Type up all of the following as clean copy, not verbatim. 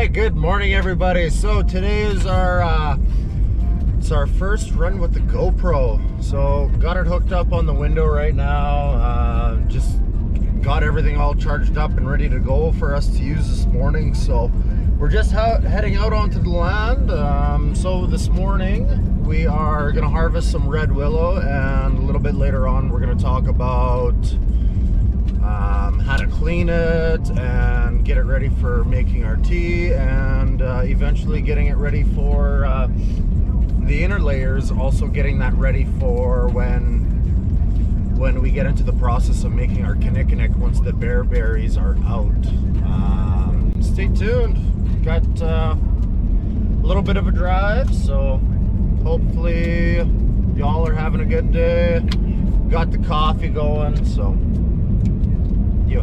right, good morning everybody. So today is our it's our first run with the GoPro. So got it hooked up on the window right now. Just got everything all charged up and ready to go for us to use this morning. So we're just heading out onto the land. So this morning we are gonna harvest some red willow, and a little bit later on we're gonna talk about how to clean it and get it ready for making our tea, and eventually getting it ready for the inner layers, also getting that ready for when we get into the process of making our kinnikinnick once the bear berries are out. Stay tuned. Got a little bit of a drive, so hopefully y'all are having a good day. Got the coffee going, so yeah.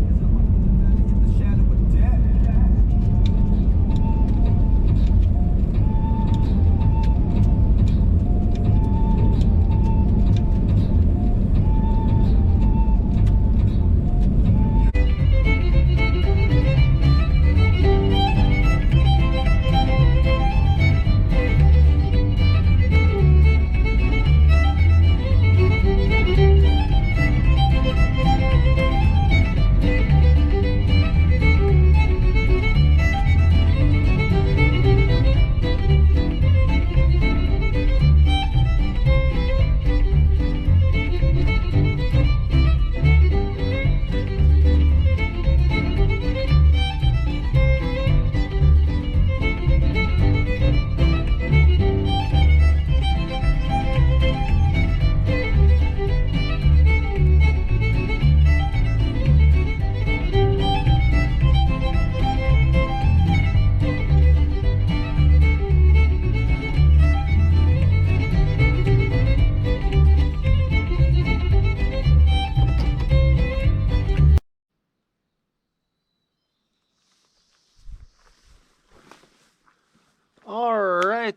Alright,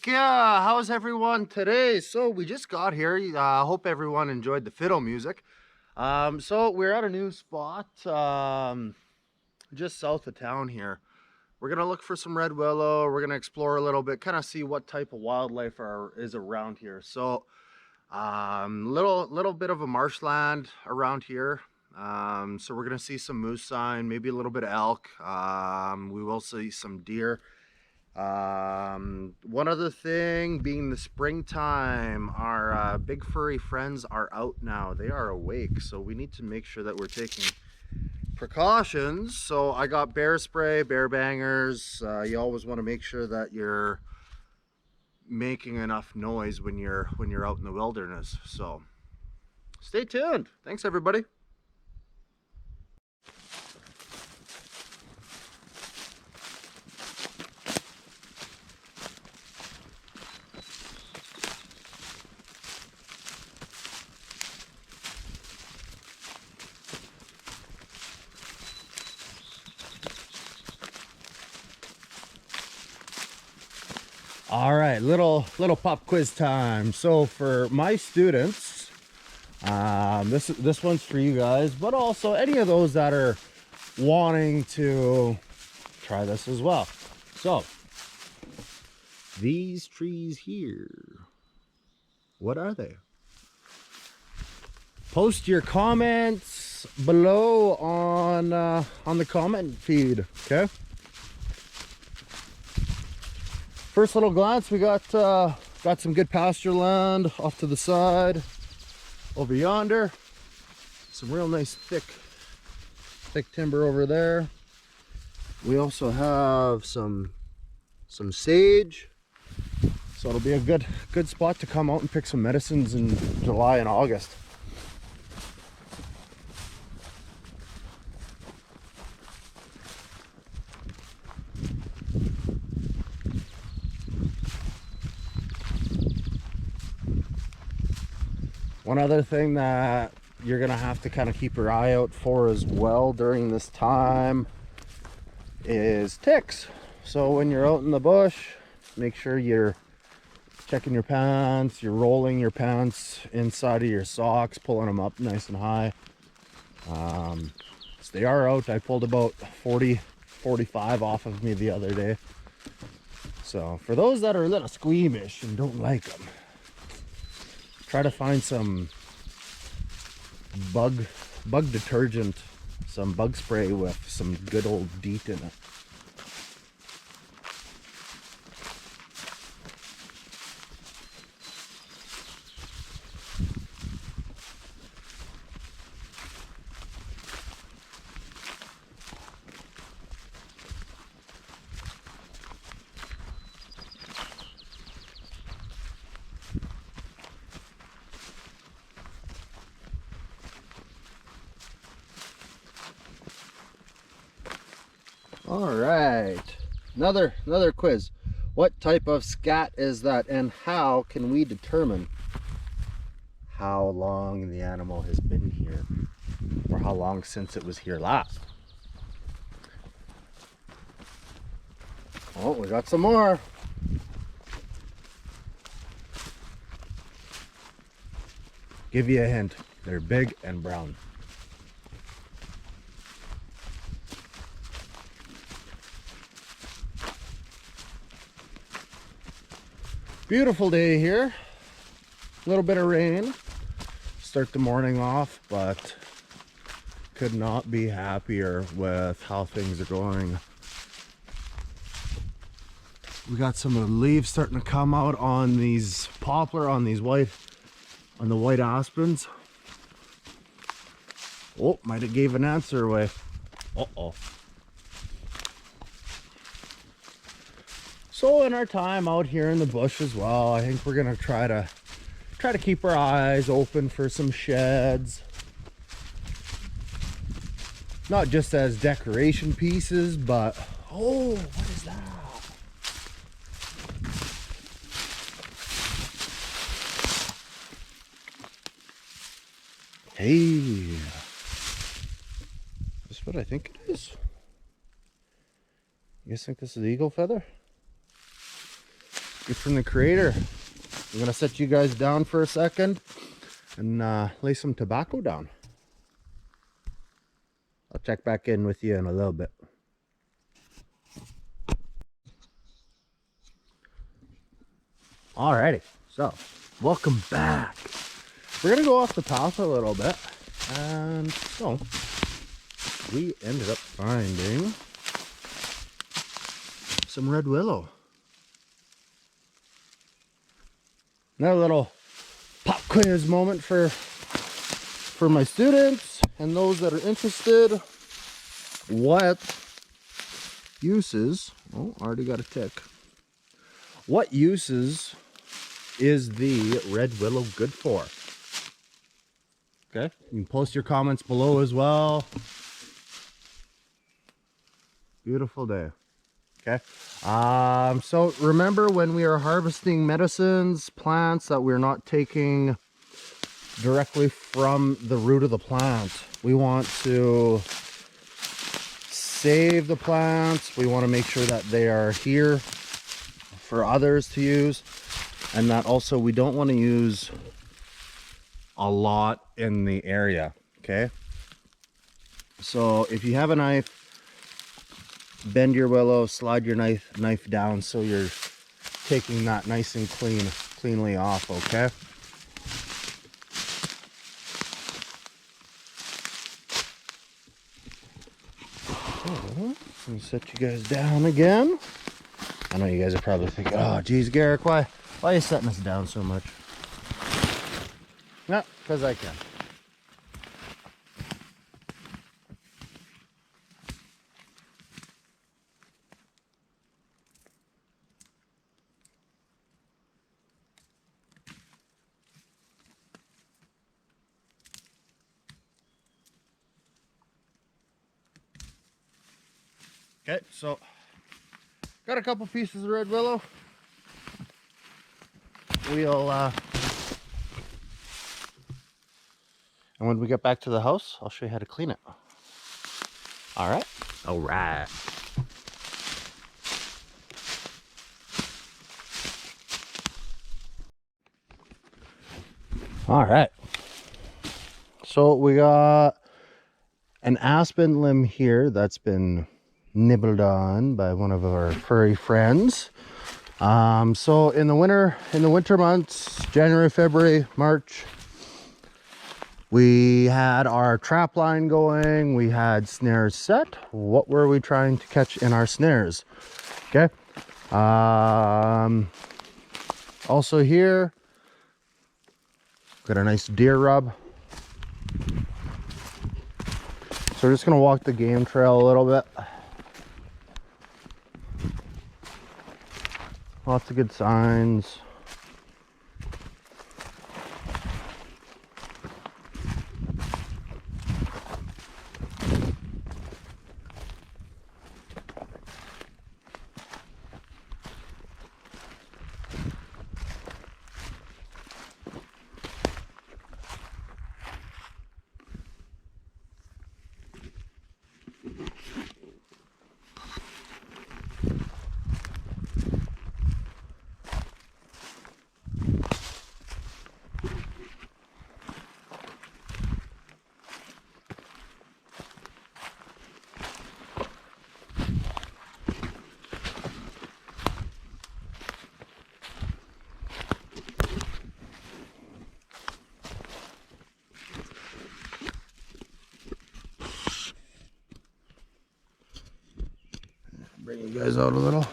how's everyone today? So we just got here. Hope everyone enjoyed the fiddle music. So we're at a new spot just south of town here. We're gonna look for some red willow. We're gonna explore a little bit, kind of see what type of wildlife is around here. So little bit of a marshland around here. So we're gonna see some moose sign, maybe a little bit of elk. We will see some deer. One other thing, being the springtime, our big furry friends are out now. They are awake, so we need to make sure that we're taking precautions. So I got bear spray, bear bangers. You always want to make sure that you're making enough noise when you're out in the wilderness. So stay tuned. Thanks everybody. All right, little pop quiz time. So for my students, this one's for you guys, but also any of those that are wanting to try this as well. So these trees here, what are they? Post your comments below on the comment feed. Okay. First little glance, we got some good pasture land off to the side. Over yonder, some real nice thick timber over there. We also have some sage, so it'll be a good spot to come out and pick some medicines in July and August. One other thing that you're gonna have to kind of keep your eye out for as well during this time is ticks. So when you're out in the bush, make sure you're checking your pants, you're rolling your pants inside of your socks, pulling them up nice and high. So they are out. I pulled about 40 $1.45 off of me the other day. So for those that are a little squeamish and don't like them, try to find some bug detergent, some bug spray with some good old DEET in it. All right, another quiz. What type of scat is that, and how can we determine how long the animal has been here, or how long since it was here last? Oh, we got some more. Give you a hint, they're big and brown. Beautiful day here. A little bit of rain. Start the morning off, but could not be happier with how things are going. We got some of the leaves starting to come out on these poplar, on the white aspens. Oh, might have gave an answer away. Uh-oh. So in our time out here in the bush as well, I think we're gonna try to keep our eyes open for some sheds. Not just as decoration pieces, but oh, what is that? Hey, this is what I think it is. You guys think this is eagle feather? Get from the creator. I'm gonna set you guys down for a second and lay some tobacco down. I'll check back in with you in a little bit. Alrighty, so welcome back. We're gonna go off the path a little bit, and so we ended up finding some red willow. Another little pop quiz moment for my students and those that are interested. What uses, oh, already got a tick. What uses is the red willow good for? Okay, you can post your comments below as well. Beautiful day. Okay, so remember, when we are harvesting medicines, plants that we're not taking directly from the root of the plant, we want to save the plants. We want to make sure that they are here for others to use, and that also we don't want to use a lot in the area. Okay, so if you have a knife, bend your willow, slide your knife down so you're taking that nice and cleanly off. Okay, let me set you guys down again. I know you guys are probably thinking, oh geez, Garrick, why are you setting us down so much? No, because I can. Okay, so got a couple pieces of red willow. We'll and when we get back to the house, I'll show you how to clean it. All right. All right. All right. So we got an aspen limb here that's been nibbled on by one of our furry friends. So in the winter months, January, February, March, we had our trap line going, we had snares set. What were we trying to catch in our snares? Okay. Also here, got a nice deer rub. So we're just gonna walk the game trail a little bit. Lots of good signs. Bring you guys out a little.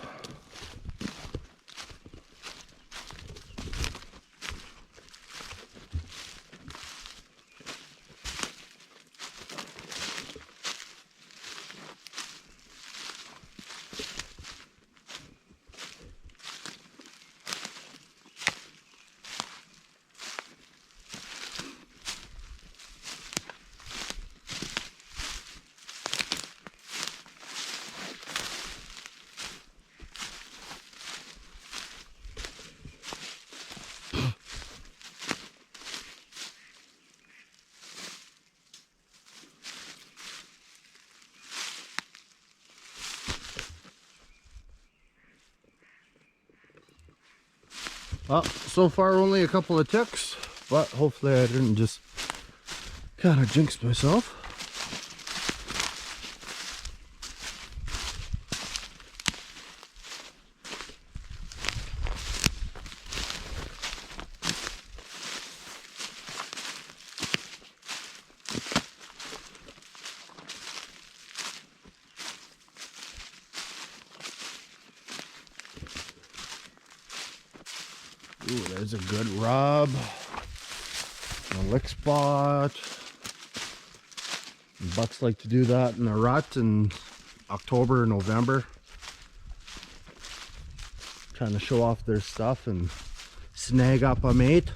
Well, so far only a couple of ticks, but hopefully I didn't just kind of jinx myself. Ooh, there's a good rub. A lick spot. Bucks like to do that in a rut in October, November. Trying to show off their stuff and snag up a mate.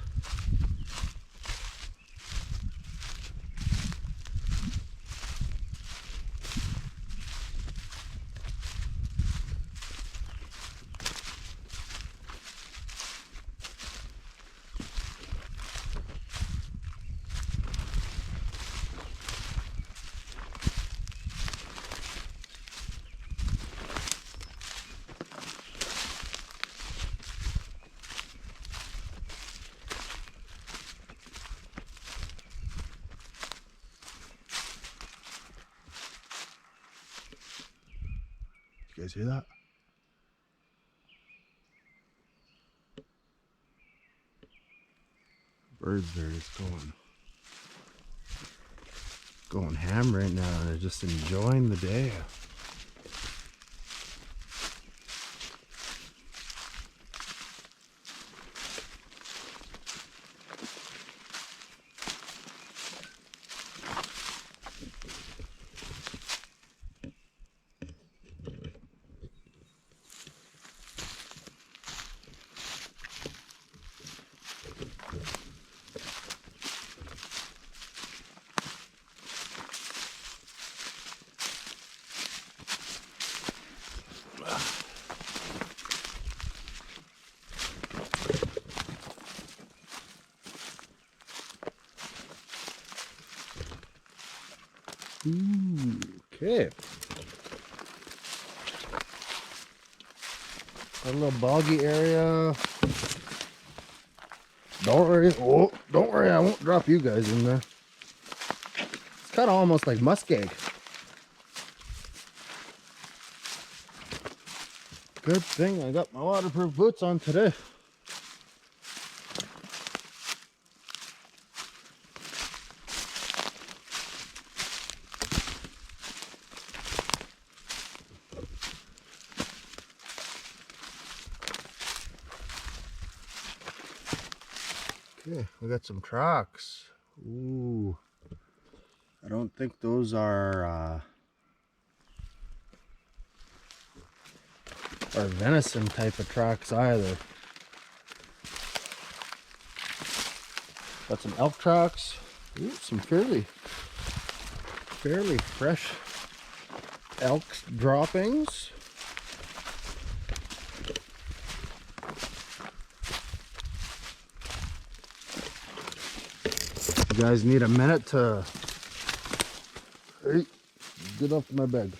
You guys hear that? Birds are just going ham right now. They're just enjoying the day. Ooh, okay. A little boggy area. Don't worry. Oh, don't worry. I won't drop you guys in there. It's kind of almost like muskeg. Good thing I got my waterproof boots on today. Okay, we got some tracks. Ooh, I don't think those are venison type of tracks either. Got some elk tracks. Ooh, some fairly fresh elk droppings. You guys need a minute to get off my bed.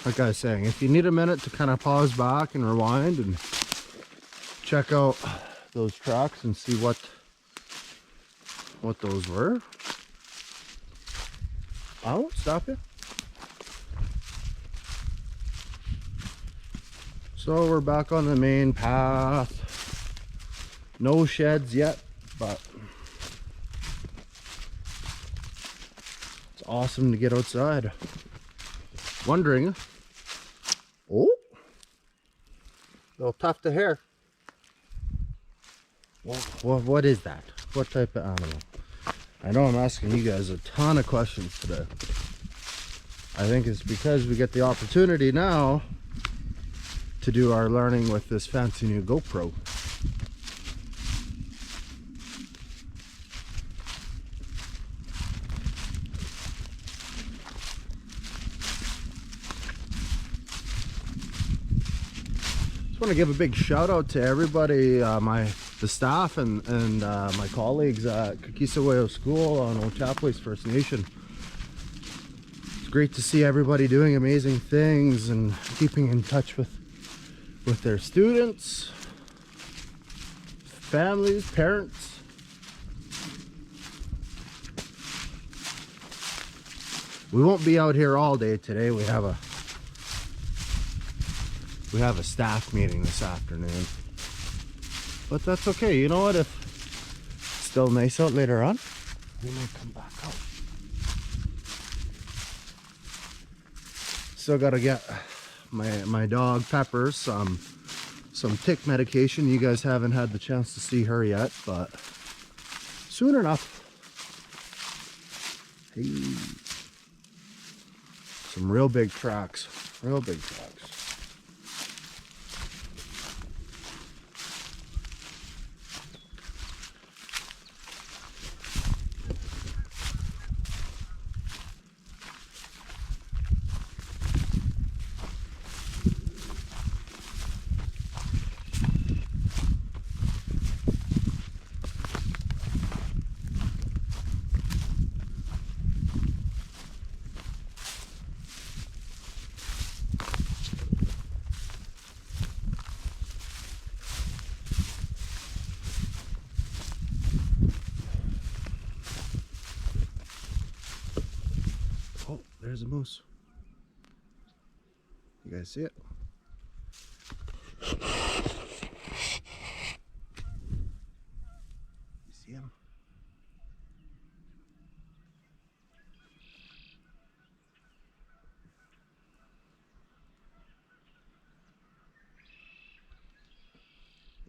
Like I was saying, if you need a minute to kind of pause back and rewind and check out those tracks and see what those were, I won't stop you. So we're back on the main path. No sheds yet, but it's awesome to get outside. Wondering, oh, little tuft of hair. What is that? What type of animal? I know I'm asking you guys a ton of questions today. I think it's because we get the opportunity now to do our learning with this fancy new GoPro. Just want to give a big shout out to everybody, the staff and my colleagues at Kakisaweo School on Ochapois First Nation. It's great to see everybody doing amazing things and keeping in touch with their students, families, parents. We won't be out here all day today. We have a staff meeting this afternoon. But that's okay. You know what? If it's still nice out later on, we might come back out. Still gotta get my dog Pepper some tick medication. You guys haven't had the chance to see her yet, but soon enough. Hey. Some real big tracks. Real big tracks. Oh, there's a moose. You guys see it? You see him?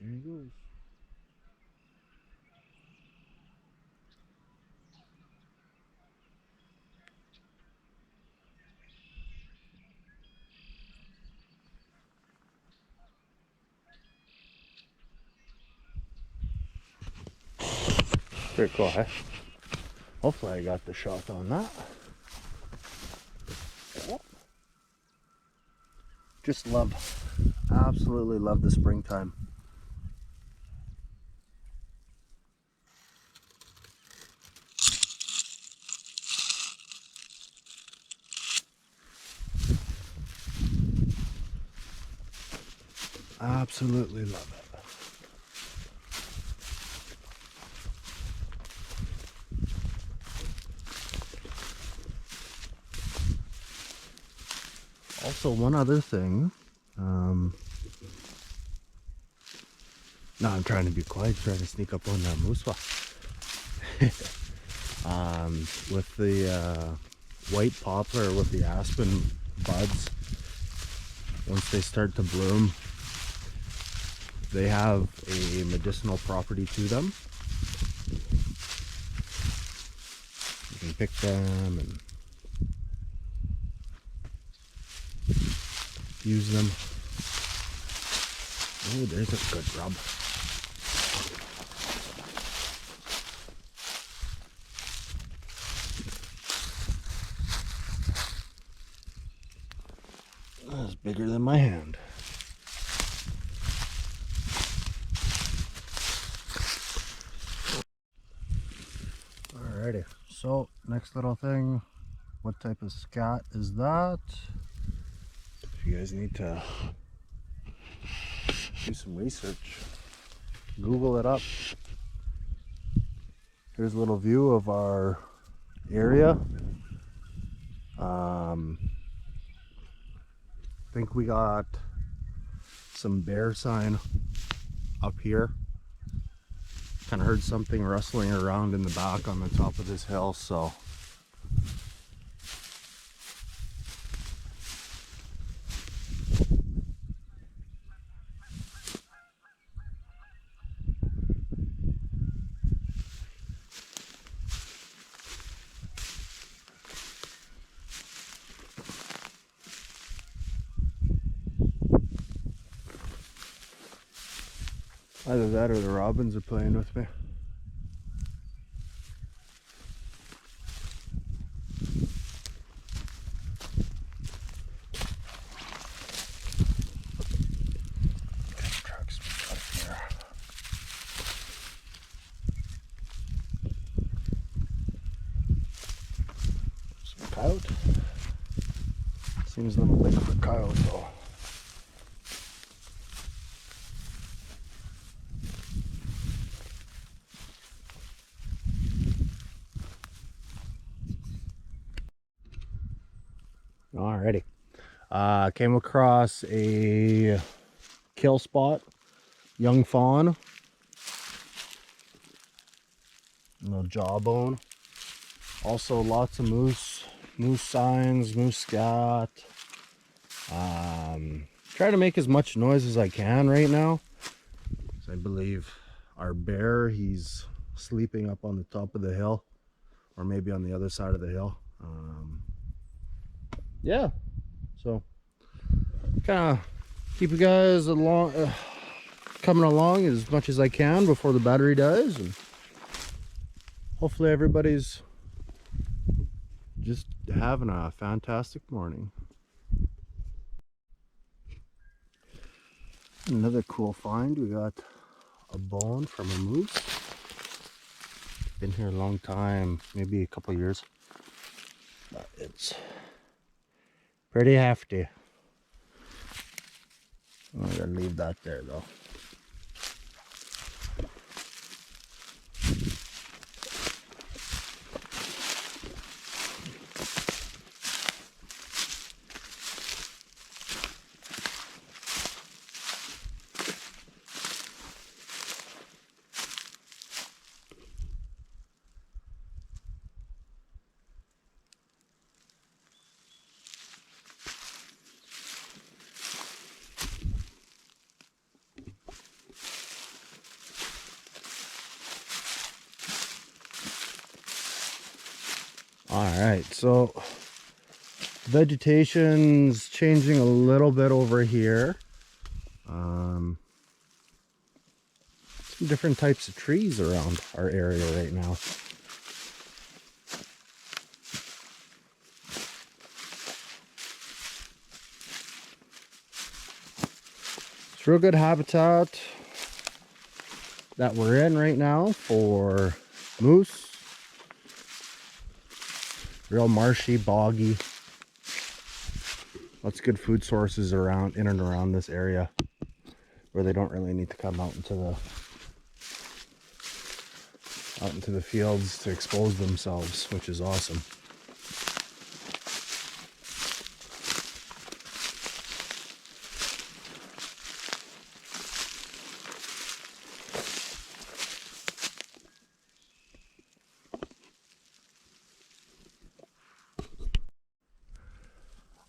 There he goes. Pretty cool, eh? Hopefully I got the shot on that. Just absolutely love the springtime. Absolutely love it. Also, one other thing. No, I'm trying to be quiet, trying to sneak up on that moose. With the white poplar, with the aspen buds, once they start to bloom, they have a medicinal property to them. You can pick them and use them. Oh, there's a good rub. That's bigger than my hand. Alrighty, so next little thing, what type of scat is that? If you guys need to do some research, Google it up. Here's a little view of our area. I think we got some bear sign up here. Kind of heard something rustling around in the back on the top of this hill, so either that or the robins are playing with me. Some coyote. Seems a little big for coyote though. Alrighty. Came across a kill spot, young fawn, little jawbone. Also lots of moose signs, moose scat. Try to make as much noise as I can right now. I believe our bear, he's sleeping up on the top of the hill, or maybe on the other side of the hill. Yeah, so kind of keep you guys along, coming along as much as I can before the battery dies, and hopefully everybody's just having a fantastic morning. Another cool find, we got a bone from a moose. Been here a long time, maybe a couple years, but it's pretty hefty. I'm gonna leave that there though. Alright, so vegetation's changing a little bit over here. Some different types of trees around our area right now. It's real good habitat that we're in right now for moose. Real marshy, boggy. Lots of good food sources around, in and around this area, where they don't really need to come out into the fields to expose themselves, which is awesome.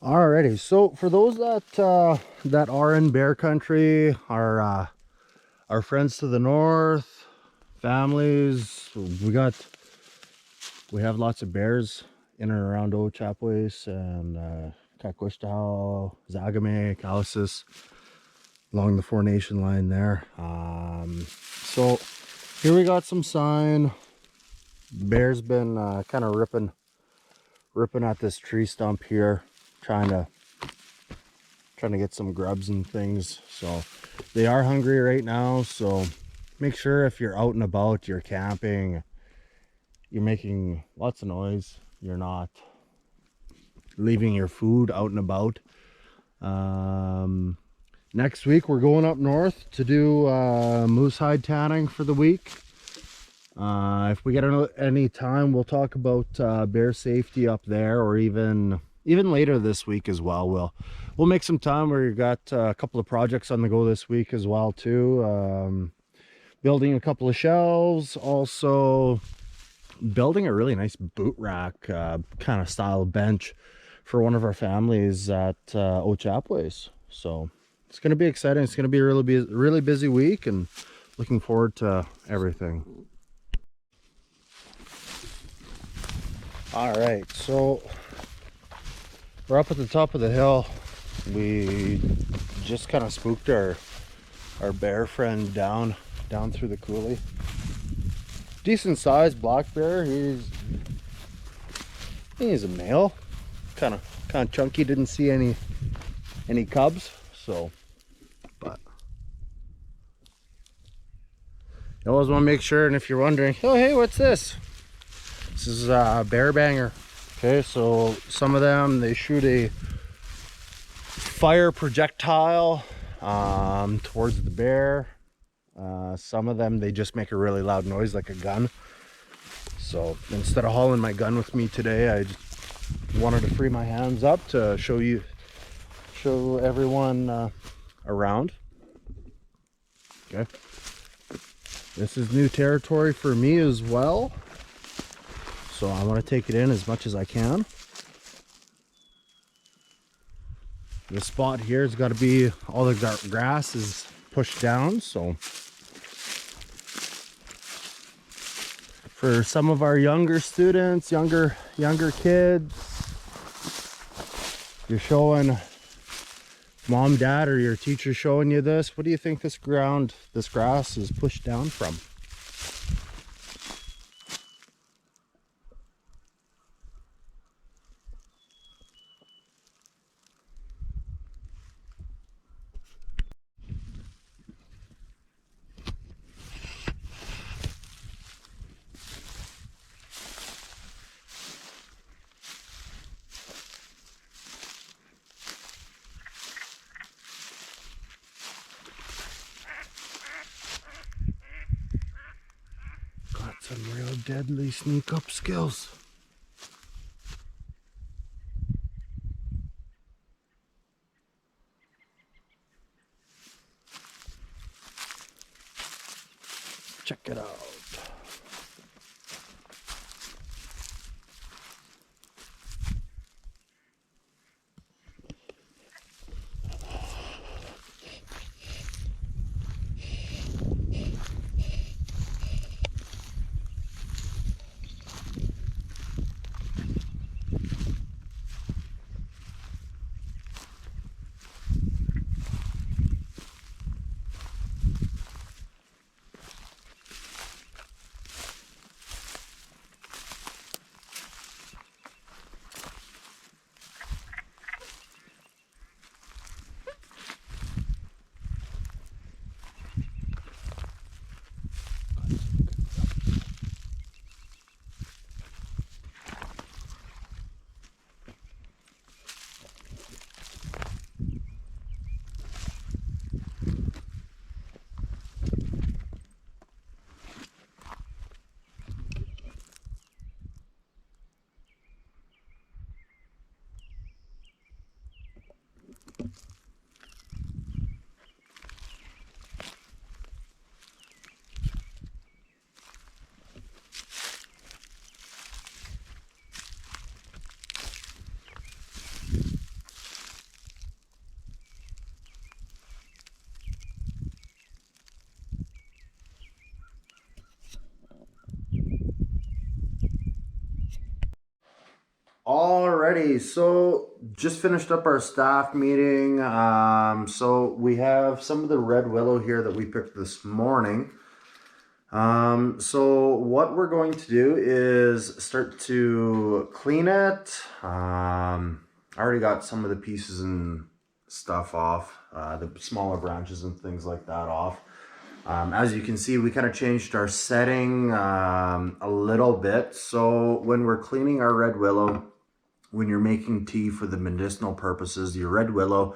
Alrighty, so for those that are in bear country, our friends to the north, families, we have lots of bears in and around Ochapways and Kakwishtaho, Zagame, Calicis, along the Four Nation line there. So here we got some sign. Bear's been kind of ripping at this tree stump here, trying to get some grubs and things. So they are hungry right now, so make sure if you're out and about, you're camping, you're making lots of noise, you're not leaving your food out and about. Next week we're going up north to do moose hide tanning for the week. If we get any time, we'll talk about bear safety up there, or even later this week as well. We'll make some time. We've got a couple of projects on the go this week as well too. Building a couple of shelves, also building a really nice boot rack kind of style bench for one of our families at Ochapways. So it's going to be exciting. It's going to be a really busy week, and looking forward to everything. All right, so we're up at the top of the hill. We just kind of spooked our bear friend down through the coulee. Decent sized black bear. He's a male, kind of chunky. Didn't see any cubs, so, but you always want to make sure. And if you're wondering, oh hey, what's this? This is a bear banger. Okay, so some of them, they shoot a fire projectile towards the bear. Some of them, they just make a really loud noise like a gun. So instead of hauling my gun with me today, I just wanted to free my hands up to show everyone around. Okay, this is new territory for me as well, so I want to take it in as much as I can. The spot here has got to be, all the grass is pushed down, so for some of our younger students, younger kids, you're showing mom, dad, or your teacher showing you this, what do you think this grass is pushed down from? Some real deadly sneak up skills. Check it out. Alrighty, so just finished up our staff meeting. So we have some of the red willow here that we picked this morning. So what we're going to do is start to clean it. I already got some of the pieces and stuff off, the smaller branches and things like that off. As you can see, we kind of changed our setting a little bit. So when we're cleaning our red willow, when you're making tea for the medicinal purposes, your red willow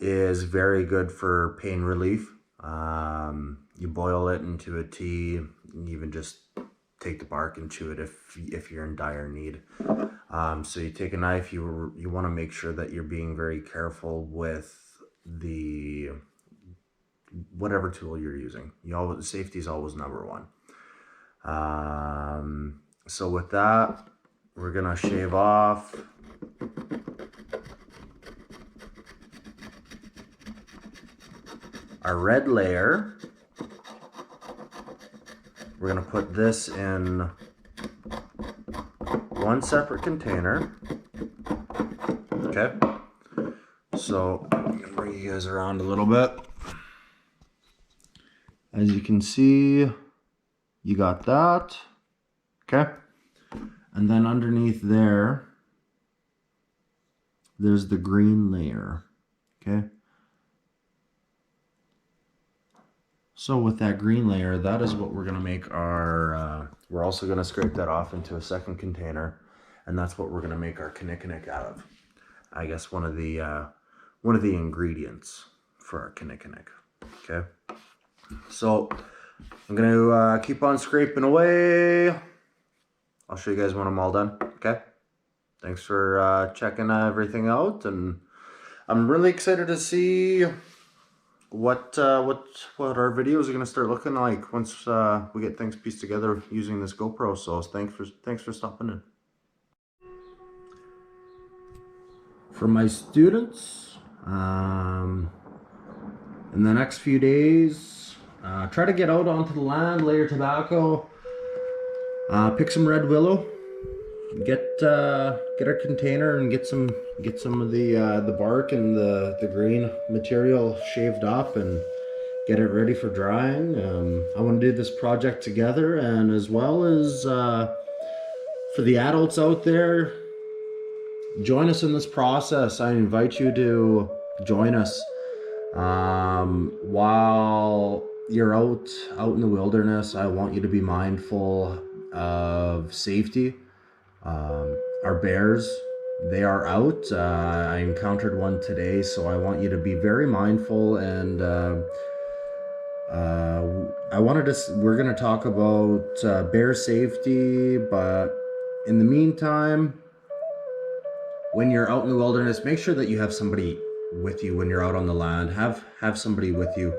is very good for pain relief. You boil it into a tea, and even just take the bark and chew it if you're in dire need. So you take a knife, you want to make sure that you're being very careful with the whatever tool you're using. Safety is always number one. So with that, we're gonna shave off our red layer. We're gonna put this in one separate container. Okay. So I'm gonna bring you guys around a little bit. As you can see, you got that. Okay. And then underneath there's the green layer, okay? So with that green layer, that is what we're gonna make our, we're also gonna scrape that off into a second container, and that's what we're gonna make our kinnikinnick out of. I guess one of the ingredients for our kinnikinnick, okay? So I'm gonna keep on scraping away. I'll show you guys when I'm all done, okay? Thanks for checking everything out, and I'm really excited to see what our videos are gonna start looking like once we get things pieced together using this GoPro. So thanks for stopping in. For my students, in the next few days, try to get out onto the land, lay your tobacco. Pick some red willow, get our container, and get some of the bark and the green material shaved up, and get it ready for drying. I want to do this project together, and as well as for the adults out there, join us in this process. I invite you to join us while you're out in the wilderness. I want you to be mindful of safety. Our bears, they are out. I encountered one today, so I want you to be very mindful. And we're gonna talk about bear safety, but in the meantime, when you're out in the wilderness, make sure that you have somebody with you when you're out on the land. Have somebody with you.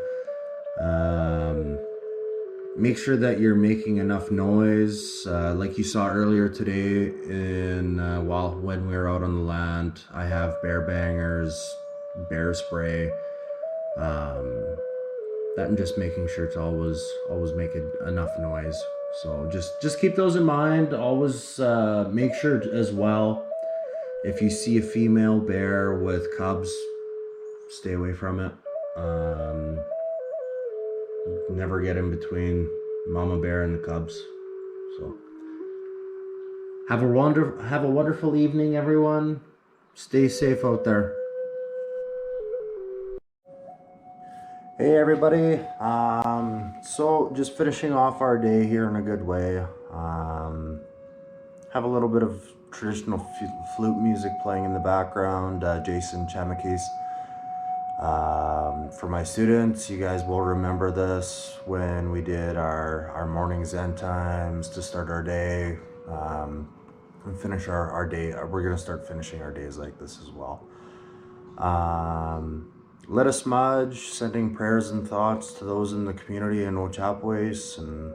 Make sure that you're making enough noise, like you saw earlier today when we were out on the land. I have bear bangers, bear spray, that, and just making sure to always make enough noise. So just keep those in mind. Always make sure as well, if you see a female bear with cubs, stay away from it. Never get in between mama bear and the cubs. So have a wonderful evening, everyone. Stay safe out there. Hey everybody. So just finishing off our day here in a good way. Have a little bit of traditional flute music playing in the background. Jason Chamakis. For my students, you guys will remember this when we did our morning Zen times to start our day and finish our day. We're going to start finishing our days like this as well. Let us smudge, sending prayers and thoughts to those in the community in Ochapwace and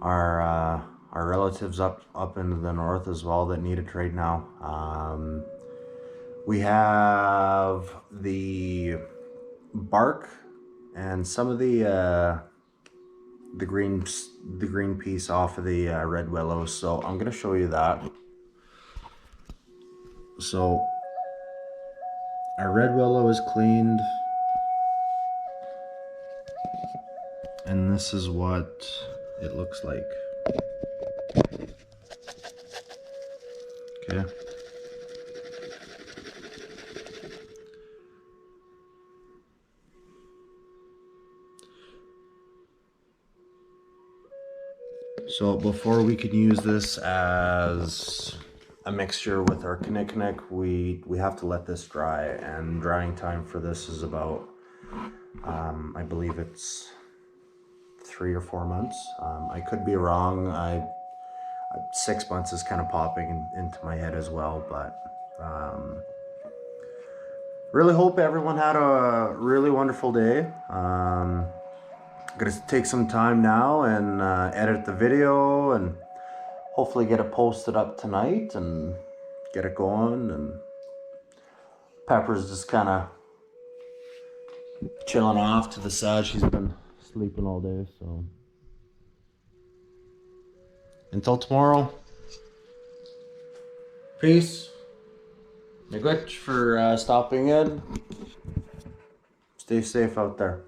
our relatives up into the north as well that need it right now. We have the bark and some of the green piece off of the red willow. So I'm gonna show you that. So our red willow is cleaned, and this is what it looks like. Okay. So before we could use this as a mixture with our knick-knack, we have to let this dry, and drying time for this is about, I believe it's 3 or 4 months. I could be wrong. 6 months is kind of popping into my head as well, but really hope everyone had a really wonderful day. I'm gonna take some time now and edit the video and hopefully get it posted up tonight and get it going. And Pepper's just kind of chilling off to the side. She's been sleeping all day, so until tomorrow, peace. Miigwech for stopping in. Stay safe out there.